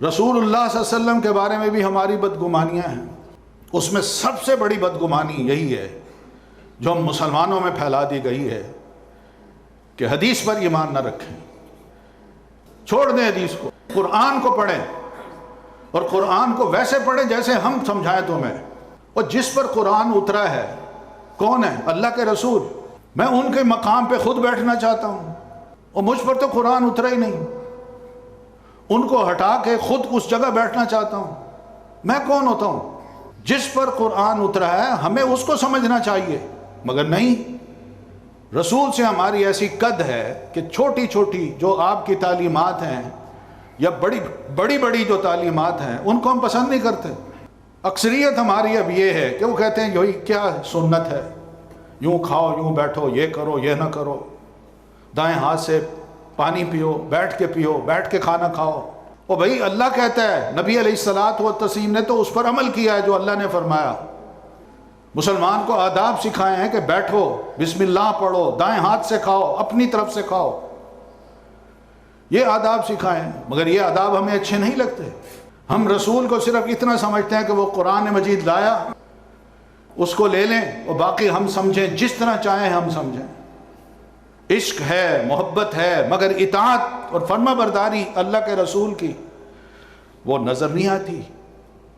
رسول اللہ صلی اللہ علیہ وسلم کے بارے میں بھی ہماری بدگمانیاں ہیں۔ اس میں سب سے بڑی بدگمانی یہی ہے جو ہم مسلمانوں میں پھیلا دی گئی ہے کہ حدیث پر ایمان نہ رکھیں، چھوڑ دیں حدیث کو، قرآن کو پڑھیں، اور قرآن کو ویسے پڑھیں جیسے ہم سمجھائیں تمہیں۔ اور جس پر قرآن اترا ہے کون ہے؟ اللہ کے رسول۔ میں ان کے مقام پہ خود بیٹھنا چاہتا ہوں، اور مجھ پر تو قرآن اترا ہی نہیں، ان کو ہٹا کے خود اس جگہ بیٹھنا چاہتا ہوں۔ میں کون ہوتا ہوں؟ جس پر قرآن اترا ہے ہمیں اس کو سمجھنا چاہیے، مگر نہیں۔ رسول سے ہماری ایسی قد ہے کہ چھوٹی چھوٹی جو آپ کی تعلیمات ہیں یا بڑی بڑی جو تعلیمات ہیں ان کو ہم پسند نہیں کرتے۔ اکثریت ہماری اب یہ ہے کہ وہ کہتے ہیں یہی کیا سنت ہے، یوں کھاؤ، یوں بیٹھو، یہ کرو، یہ نہ کرو، دائیں ہاتھ سے پانی پیو، بیٹھ کے کھانا کھاؤ۔ اور بھئی اللہ کہتا ہے، نبی علیہ الصلاۃ والتسلیم نے تو اس پر عمل کیا ہے جو اللہ نے فرمایا۔ مسلمان کو آداب سکھائے ہیں کہ بیٹھو، بسم اللہ پڑھو، دائیں ہاتھ سے کھاؤ، اپنی طرف سے کھاؤ، یہ آداب سکھائے ہیں، مگر یہ آداب ہمیں اچھے نہیں لگتے۔ ہم رسول کو صرف اتنا سمجھتے ہیں کہ وہ قرآن مجید لایا، اس کو لے لیں اور باقی ہم سمجھیں جس طرح چاہیں ہم سمجھیں۔ عشق ہے، محبت ہے، مگر اطاعت اور فرما برداری اللہ کے رسول کی وہ نظر نہیں آتی۔